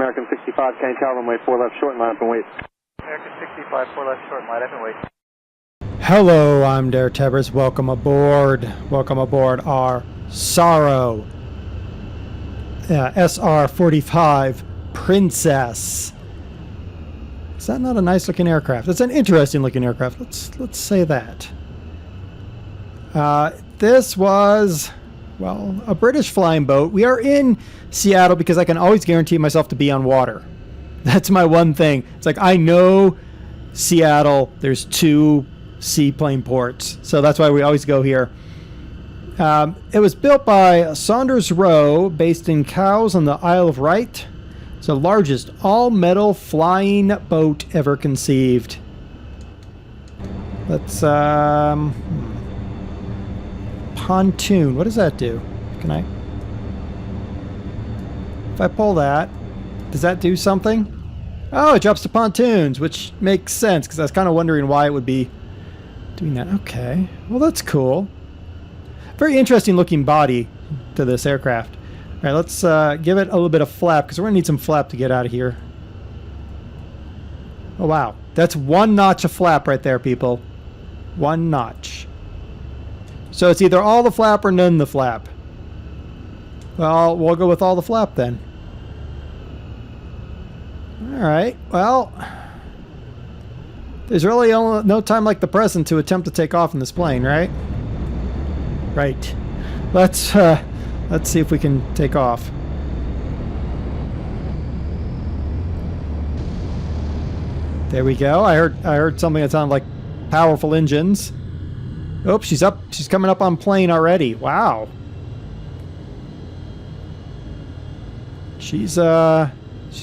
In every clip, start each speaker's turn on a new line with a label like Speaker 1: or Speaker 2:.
Speaker 1: American 65, can't tell runway 4 left short and line up and wait.
Speaker 2: American 65, 4 left short, line up and wait.
Speaker 3: Hello, I'm DerTebbers. Welcome aboard. Welcome aboard our Sorrow SR45 Princess. Is that not a nice looking aircraft? It's an interesting looking aircraft. Let's say that. This was, well, a British flying boat. We are in Seattle because I can always guarantee myself to be on water. That's my one thing. It's like, I know Seattle, there's 2 seaplane ports, so that's why we always go here. It was built by Saunders-Roe, based in Cowes on the Isle of Wight. It's the largest all-metal flying boat ever conceived. Let's pontoon. What does that do? Can I? If I pull that, does that do something? Oh, it drops to pontoons, which makes sense because I was kind of wondering why it would be doing that. Okay, well that's cool. Very interesting looking body to this aircraft. All right, let's give it a little bit of flap because we're gonna need some flap to get out of here. Oh wow, that's 1 notch of flap right there, people. 1 notch. So it's either all the flap or none the flap. Well, we'll go with all the flap then. All right, well, there's really no time like the present to attempt to take off in this plane, right? Right. Let's see if we can take off. There we go. I heard something that sounded like powerful engines. Oh, she's up. She's coming up on plane already. Wow. She's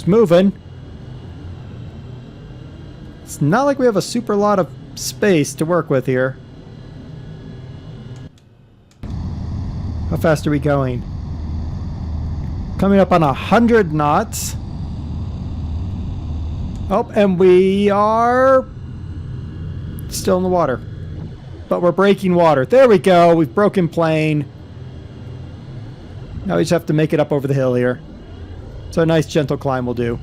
Speaker 3: moving. It's not like we have a super lot of space to work with here. How fast are we going? Coming up on 100 knots. Oh, and we are still in the water. But we're breaking water. There we go. We've broken plane. Now we just have to make it up over the hill here. So a nice gentle climb will do.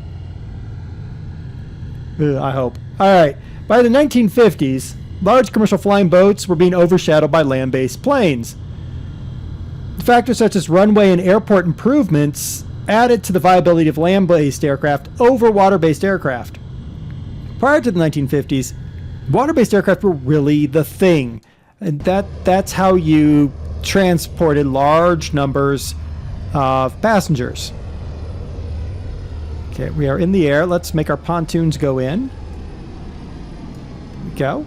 Speaker 3: I hope. Alright. By the 1950s, large commercial flying boats were being overshadowed by land-based planes. Factors such as runway and airport improvements added to the viability of land-based aircraft over water-based aircraft. Prior to the 1950s, water-based aircraft were really the thing. And that's how you transported large numbers of passengers. Okay, we are in the air. Let's make our pontoons go in. There we go.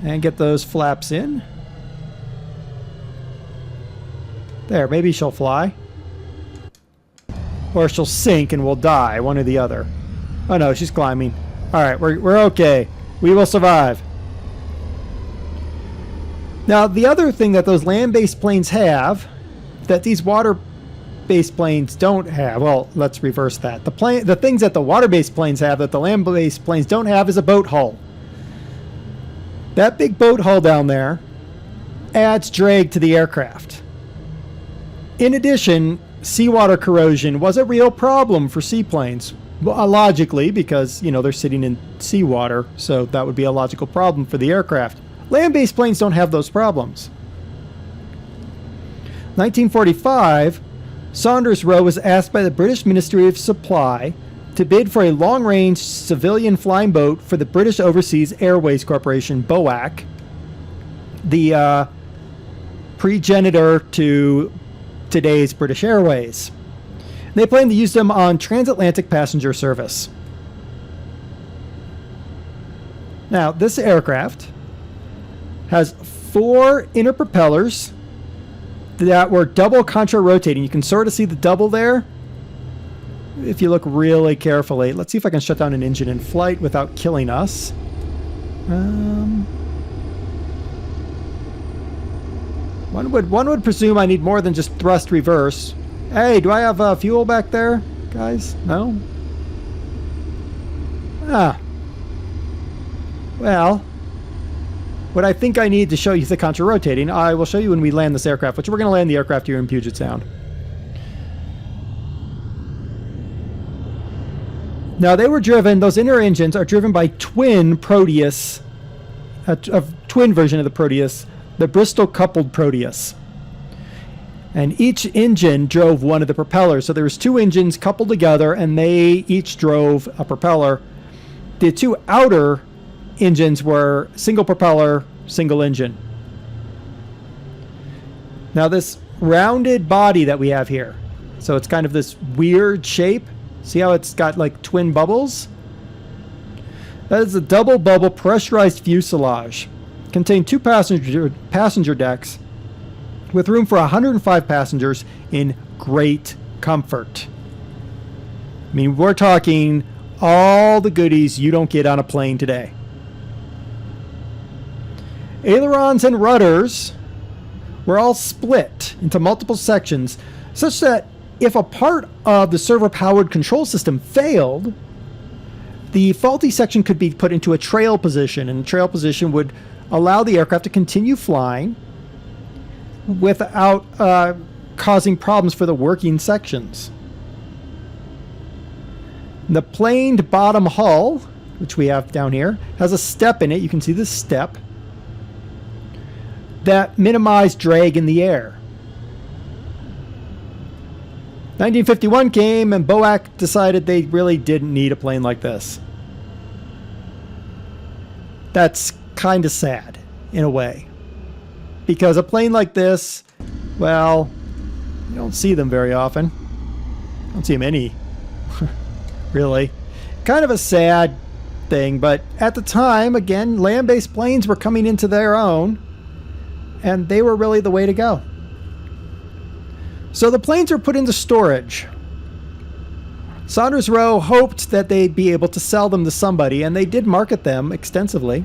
Speaker 3: And get those flaps in. There, maybe she'll fly. Or she'll sink and we'll die, one or the other. Oh no, she's climbing. Alright, we're okay. We will survive. Now, the other thing that those land-based planes have that these water-based planes don't have, well, let's reverse that. The things that the water-based planes have that the land-based planes don't have is a boat hull. That big boat hull down there adds drag to the aircraft. In addition, seawater corrosion was a real problem for seaplanes. Well, logically, because, you know, they're sitting in seawater, so that would be a logical problem for the aircraft. Land-based planes don't have those problems. 1945, Saunders-Roe was asked by the British Ministry of Supply to bid for a long-range civilian flying boat for the British Overseas Airways Corporation, BOAC, the progenitor to today's British Airways. They planned to use them on transatlantic passenger service. Now, this aircraft has 4 inner propellers that were double contra-rotating. You can sort of see the double there if you look really carefully. Let's see if I can shut down an engine in flight without killing us. One would presume I need more than just thrust reverse. Hey, do I have fuel back there, guys? No? Ah. Well, what I think I need to show you the contra-rotating, I will show you when we land this aircraft, which we're going to land the aircraft here in Puget Sound. Now they were driven, those inner engines are driven by twin Proteus, a twin version of the Proteus, the Bristol coupled Proteus. And each engine drove one of the propellers. So there was two engines coupled together and they each drove a propeller. The two outer engines were single propeller, single engine. Now this rounded body that we have here, so it's kind of this weird shape. See how it's got like twin bubbles? That is a double bubble pressurized fuselage. Contained two passenger decks with room for 105 passengers in great comfort. I mean, we're talking all the goodies you don't get on a plane today. Ailerons and rudders were all split into multiple sections such that if a part of the servo-powered control system failed, the faulty section could be put into a trail position, and the trail position would allow the aircraft to continue flying without causing problems for the working sections. The planed bottom hull, which we have down here, has a step in it. You can see this step that minimized drag in the air. 1951 came and BOAC decided they really didn't need a plane like this. That's kind of sad in a way, because a plane like this, well, you don't see them very often. I don't see them any, really. Kind of a sad thing, but at the time, again, land-based planes were coming into their own, and they were really the way to go. So the planes were put into storage. Saunders-Roe hoped that they'd be able to sell them to somebody, and they did market them extensively.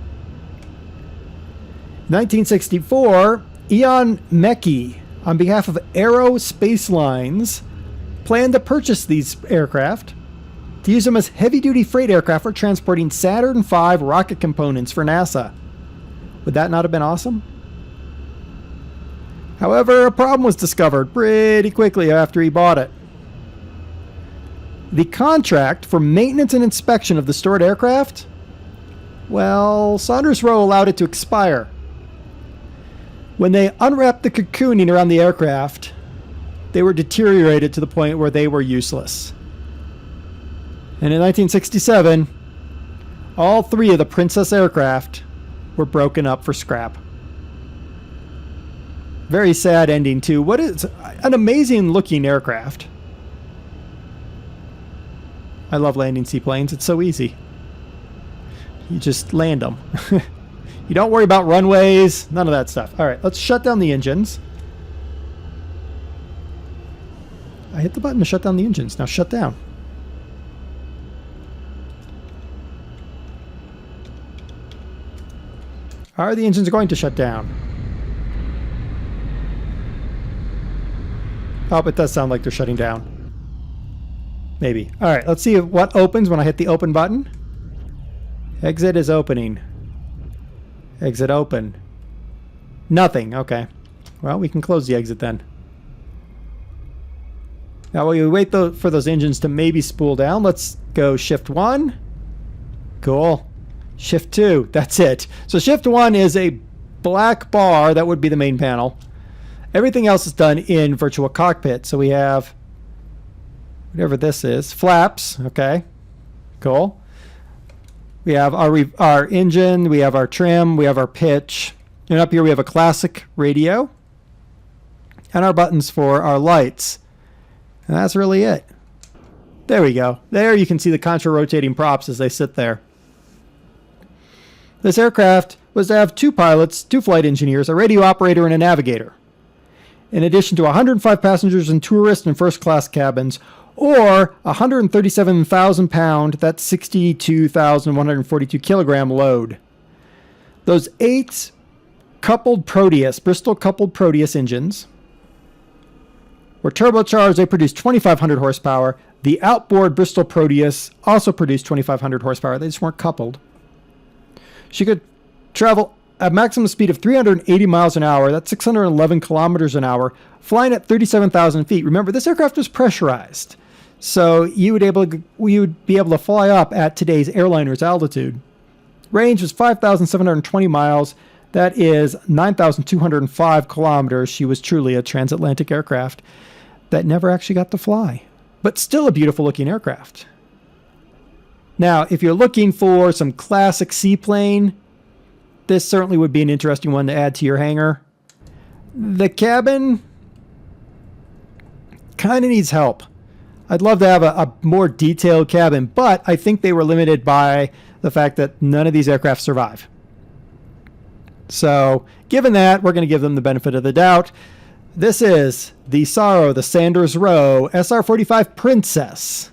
Speaker 3: 1964, Ian Mecke, on behalf of Aero Space Lines, planned to purchase these aircraft to use them as heavy-duty freight aircraft for transporting Saturn V rocket components for NASA. Would that not have been awesome? However, a problem was discovered pretty quickly after he bought it. The contract for maintenance and inspection of the stored aircraft, well, Saunders-Roe allowed it to expire. When they unwrapped the cocooning around the aircraft, they were deteriorated to the point where they were useless. And in 1967, all three of the Princess aircraft were broken up for scrap. Very sad ending too. What is an amazing looking aircraft. I love landing seaplanes. It's so easy. You just land them. You don't worry about runways, none of that stuff. All right, let's shut down the engines. I hit the button to shut down the engines. Now shut down. Are the engines going to shut down? Oh, it does sound like they're shutting down. Maybe. All right, let's see what opens when I hit the open button. Exit is opening. Exit open. Nothing. Okay. Well, we can close the exit then. Now, while we wait for those engines to maybe spool down, let's go shift 1. Cool. Shift 2. That's it. So shift 1 is a black bar. That would be the main panel. Everything else is done in virtual cockpit. So we have whatever this is. Flaps. Okay. Cool. We have our engine. We have our trim. We have our pitch. And up here we have a classic radio. And our buttons for our lights. And that's really it. There we go. There you can see the contra-rotating props as they sit there. This aircraft was to have 2 pilots, 2 flight engineers, a radio operator, and a navigator, in addition to 105 passengers in tourist and first class cabins, or 137,000 pound, that's 62,142 kilogram load. Those 8 coupled Proteus, Bristol coupled Proteus engines were turbocharged. They produced 2,500 horsepower. The outboard Bristol Proteus also produced 2,500 horsepower. They just weren't coupled. She could travel at maximum speed of 380 miles an hour. That's 611 kilometers an hour, flying at 37,000 feet. Remember, this aircraft was pressurized. So you would be able to fly up at today's airliner's altitude. Range was 5,720 miles. That is 9,205 kilometers. She was truly a transatlantic aircraft that never actually got to fly, but still a beautiful looking aircraft. Now, if you're looking for some classic seaplane, this certainly would be an interesting one to add to your hangar. The cabin kind of needs help. I'd love to have a more detailed cabin, but I think they were limited by the fact that none of these aircraft survive. So, given that, we're going to give them the benefit of the doubt. This is the Sorrow, the Saunders-Roe SR45 Princess.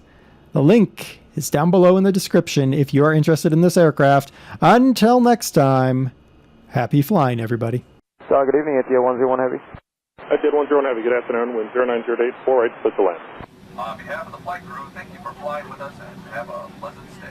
Speaker 3: The link is down below in the description if you are interested in this aircraft. Until next time, happy flying, everybody.
Speaker 2: Good evening, ATO 101 Heavy.
Speaker 4: ATO 101 Heavy, good afternoon. Wind 090848, split to land.
Speaker 5: On behalf of the flight crew, thank you for flying with us and have a pleasant stay.